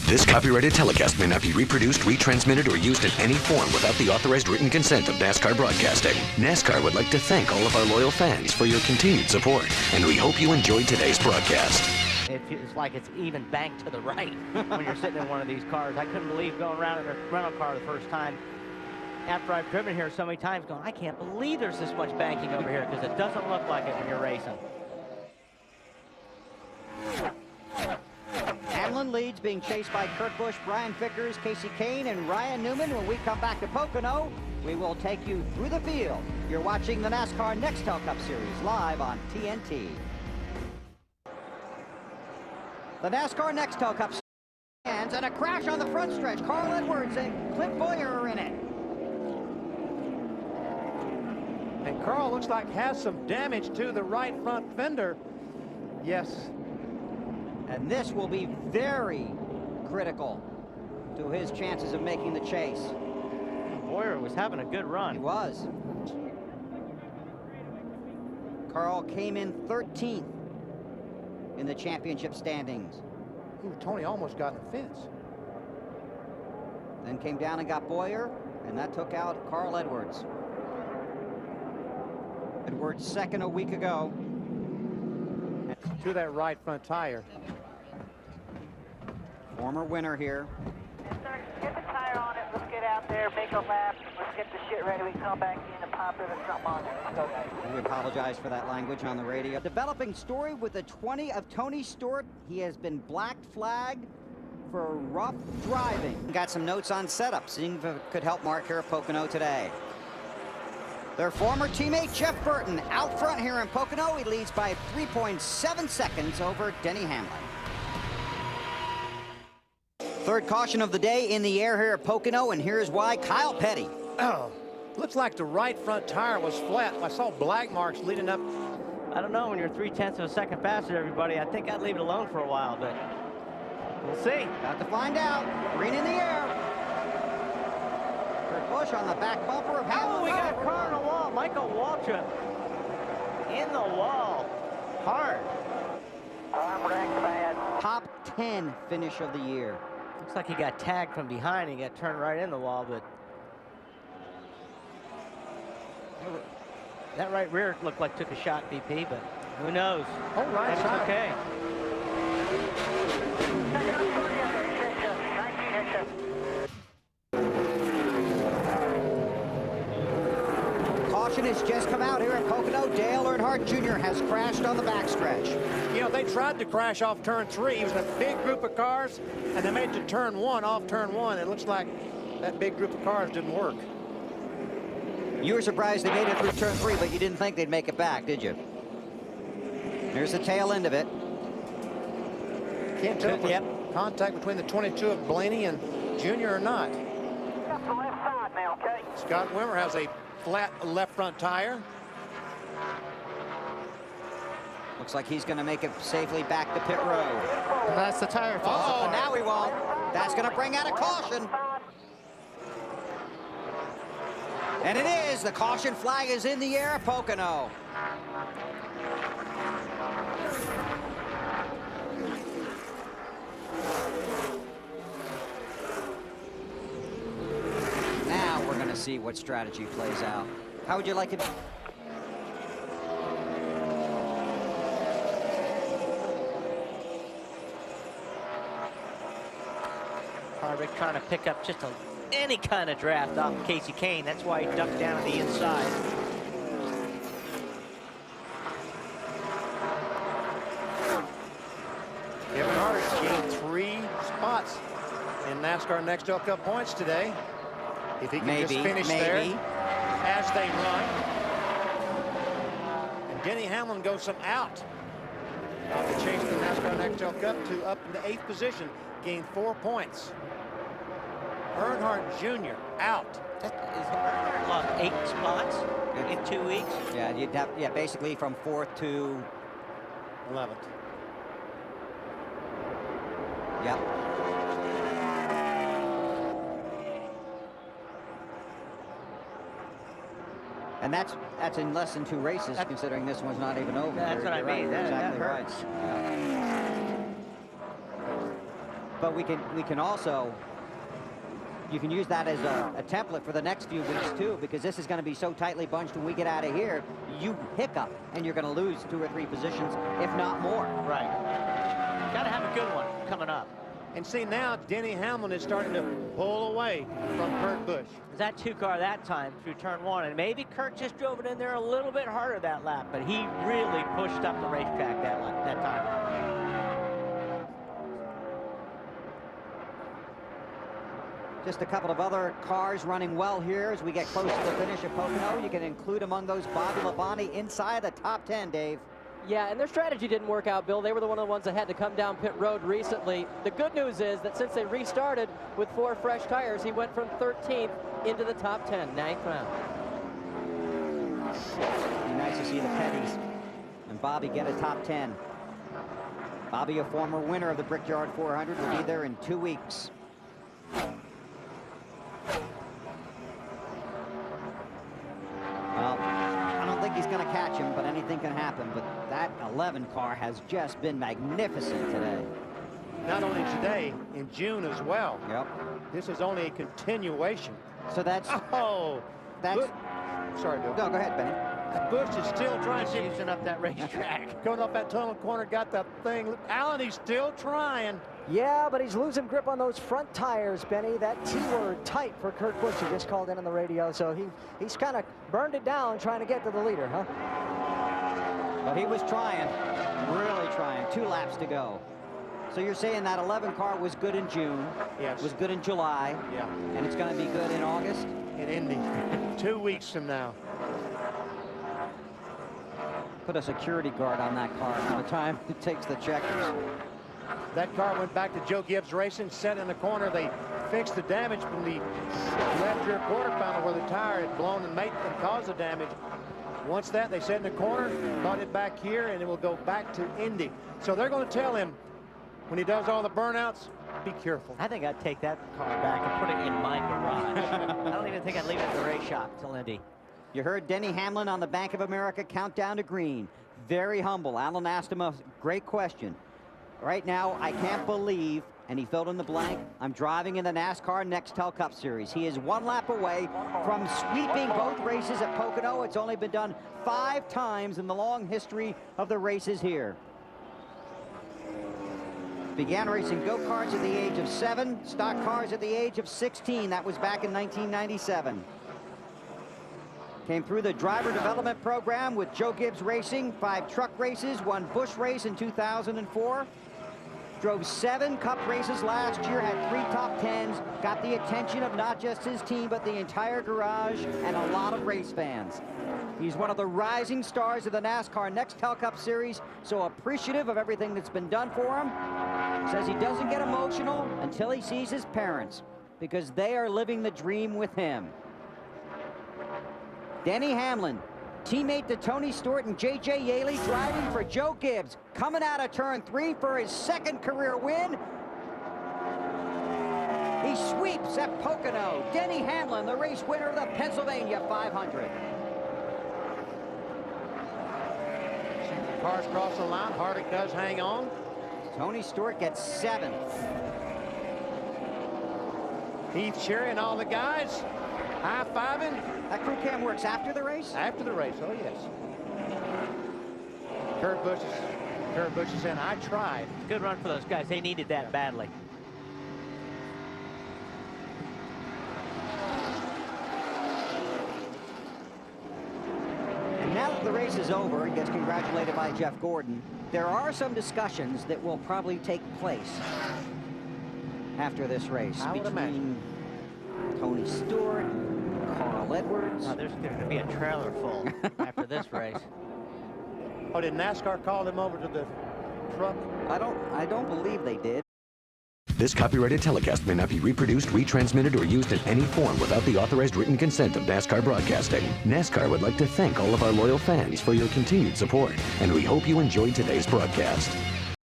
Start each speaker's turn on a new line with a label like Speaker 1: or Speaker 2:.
Speaker 1: This copyrighted telecast may not be reproduced, retransmitted, or used in any form without the authorized written consent of NASCAR Broadcasting. NASCAR would like to thank all of our loyal fans for your continued support, and we hope you enjoyed today's broadcast.
Speaker 2: It's like it's even banked to the right when you're sitting in one of these cars. I couldn't believe going around in a rental car the first time after I've driven here so many times going, I can't believe there's this much banking over here, because it doesn't look like it when you're racing.
Speaker 3: Hamlin leads, being chased by Kurt Busch, Brian Vickers, Casey Kane, and Ryan Newman. When we come back to Pocono, we will take you through the field. You're watching the NASCAR Nextel Cup Series live on TNT. The NASCAR Nextel Cup Series and a crash on the front stretch. Carl Edwards and Clint Bowyer are in it.
Speaker 4: And Carl looks like has some damage to the right front fender. Yes.
Speaker 3: And this will be very critical to his chances of making the chase.
Speaker 2: Bowyer was having a good run.
Speaker 3: He was. Carl came in 13th in the championship standings.
Speaker 4: Ooh, Tony almost got in the fence.
Speaker 3: Then came down and got Bowyer, and that took out Carl Edwards. Edwards second a week ago.
Speaker 4: To that right front tire.
Speaker 3: Former winner here.
Speaker 5: Yes, sir. Get the tire on it. Let's get out there, make a lap. Let's get the shit ready. We can come back in and pop it or something on it. Let's go, guys.
Speaker 3: We apologize for that language on the radio. Developing story with the 20 of Tony Stewart. He has been black flagged for rough driving. Got some notes on setup, seeing if it could help Mark here at Pocono today. Their former teammate Jeff Burton out front here in Pocono. He leads by 3.7 seconds over Denny Hamlin. Third caution of the day in the air here at Pocono, and here's why. Kyle Petty.
Speaker 4: Oh, looks like the right front tire was flat. I saw black marks leading up.
Speaker 2: I don't know, when you're 0.3 of a second faster, everybody, I think I'd leave it alone for a while, but we'll see.
Speaker 3: About to find out. Green in the air. Kurt Busch on the back bumper of Hamlin.
Speaker 2: Oh, we got a car on the wall. Michael Waltrip in the wall. Hard.
Speaker 3: Top 10 finish of the year.
Speaker 2: Looks like he got tagged from behind. He got turned right in the wall, but that right rear looked like took a shot, BP, but who knows?
Speaker 4: Oh, right side.
Speaker 2: Okay.
Speaker 3: Caution has just come out here at Pocono. Dale Earnhardt Jr. has crashed on the backstretch.
Speaker 4: You know, they tried to crash off turn 3. It was a big group of cars, and they made it to turn 1, off turn 1. It looks like that big group of cars didn't work.
Speaker 3: You were surprised they made it through turn 3, but you didn't think they'd make it back, did you? There's the tail end of it.
Speaker 4: Can't tell if there's contact between the 22 of Blaney and Junior or not.
Speaker 5: Got the left side now, okay?
Speaker 4: Scott Wimmer has a flat left front tire.
Speaker 3: Looks like he's going to make it safely back to pit road.
Speaker 2: That's the tire.
Speaker 3: Oh, now he won't. That's going to bring out a caution. And it is. The caution flag is in the air at Pocono. Now we're going to see what strategy plays out. How would you like it?
Speaker 2: Harvick trying to pick up just any kind of draft off of Casey Kane. That's why he ducked down on the inside.
Speaker 4: Kevin Harvick gained 3 spots in NASCAR Nextel Cup points today. If he can just finish there as they run. And Denny Hamlin goes some out to change the NASCAR Nextel Cup to up in the 8th position, gained 4 points. Earnhardt Jr. out.
Speaker 2: Earnhardt lost 8 spots in 2 weeks.
Speaker 3: Yeah, you'd have, basically from 4th to
Speaker 4: 11th.
Speaker 3: Yep. And that's in less than 2 races, considering this one's not even over.
Speaker 2: That's what I mean.
Speaker 3: Right.
Speaker 2: That
Speaker 3: Exactly right.
Speaker 2: hurts.
Speaker 3: But we can also, you can use that as a template for the next few weeks too, because this is going to be so tightly bunched when we get out of here, you hiccup and you're going to lose 2 or 3 positions, if not more.
Speaker 2: Right. Got to have a good one coming up.
Speaker 4: And see, now Denny Hamlin is starting to pull away from Kurt Busch.
Speaker 2: Was that 2-car that time through turn 1, and maybe Kurt just drove it in there a little bit harder that lap, but he really pushed up the racetrack that time.
Speaker 3: Just a couple of other cars running well here as we get close to the finish of Pocono. You can include among those Bobby Labonte inside the top 10, Dave.
Speaker 6: Yeah, and their strategy didn't work out, Bill. They were one of the ones that had to come down pit road recently. The good news is that since they restarted with 4 fresh tires, he went from 13th into the top 10, 9th round.
Speaker 3: Be nice to see the Petties and Bobby get a top 10. Bobby, a former winner of the Brickyard 400, will be there in 2 weeks. Well, I don't think he's going to catch him, but anything can happen. But that 11 car has just been magnificent today.
Speaker 4: Not only today, in June as well.
Speaker 3: Yep.
Speaker 4: This is only a continuation.
Speaker 3: So that's...
Speaker 4: That's... Sorry, Bill.
Speaker 3: No, go ahead, Benny.
Speaker 4: Busch is still trying to...
Speaker 2: Using up that racetrack.
Speaker 4: Going up that tunnel corner, got that thing. Allen, he's still trying.
Speaker 7: Yeah, but he's losing grip on those front tires, Benny. That T-word, tight, for Kurt Busch, he just called in on the radio. So he's kind of burned it down trying to get to the leader, huh?
Speaker 3: But he was trying, really trying. 2 laps to go. So you're saying that 11 car was good in June.
Speaker 4: Yes.
Speaker 3: Was good in July.
Speaker 4: Yeah.
Speaker 3: And it's going to be good in August?
Speaker 4: In Indy. 2 weeks from now.
Speaker 3: Put a security guard on that car by the time it takes the checkers.
Speaker 4: That car went back to Joe Gibbs Racing, set in the corner. They fixed the damage from the left rear quarter panel where the tire had blown and caused the damage. Once that, they set in the corner, brought it back here, and it will go back to Indy. So they're going to tell him when he does all the burnouts, be careful.
Speaker 2: I think I'd take that car back and put it in my garage. I don't even think I'd leave it at the race shop till Indy.
Speaker 3: You heard Denny Hamlin on the Bank of America countdown to green. Very humble. Alan asked him a great question. Right now, I can't believe, and he filled in the blank, I'm driving in the NASCAR Nextel Cup Series. He is 1 lap away from sweeping both races at Pocono. It's only been done 5 times in the long history of the races here. Began racing go-karts at the age of 7, stock cars at the age of 16. That was back in 1997. Came through the driver development program with Joe Gibbs Racing, 5 truck races, 1 Busch race in 2004. Drove 7 Cup races last year, had 3 top 10s, got the attention of not just his team, but the entire garage and a lot of race fans. He's one of the rising stars of the NASCAR Nextel Cup Series, so appreciative of everything that's been done for him. Says he doesn't get emotional until he sees his parents, because they are living the dream with him. Denny Hamlin, teammate to Tony Stewart and J.J. Yaley, driving for Joe Gibbs, coming out of turn 3 for his 2nd career win. He sweeps at Pocono. Denny Hamlin, the race winner of the Pennsylvania 500.
Speaker 4: Cars cross the line. Harvick does hang on.
Speaker 3: Tony Stewart gets 7th.
Speaker 4: Heath Cherry and all the guys high-fiving.
Speaker 3: That crew cam works after the race?
Speaker 4: After the race, oh yes. Kurt Busch is in. I tried.
Speaker 2: Good run for those guys. They needed that badly.
Speaker 3: And now that the race is over, he gets congratulated by Jeff Gordon. There are some discussions that will probably take place after this race
Speaker 4: I would imagine.
Speaker 3: Tony Stewart, Carl Edwards.
Speaker 2: There's going to be a trailer full after this race.
Speaker 4: Oh, did NASCAR call them over to the truck?
Speaker 3: I don't believe they did.
Speaker 1: This copyrighted telecast may not be reproduced, retransmitted, or used in any form without the authorized written consent of NASCAR Broadcasting. NASCAR would like to thank all of our loyal fans for your continued support, and we hope you enjoyed today's broadcast.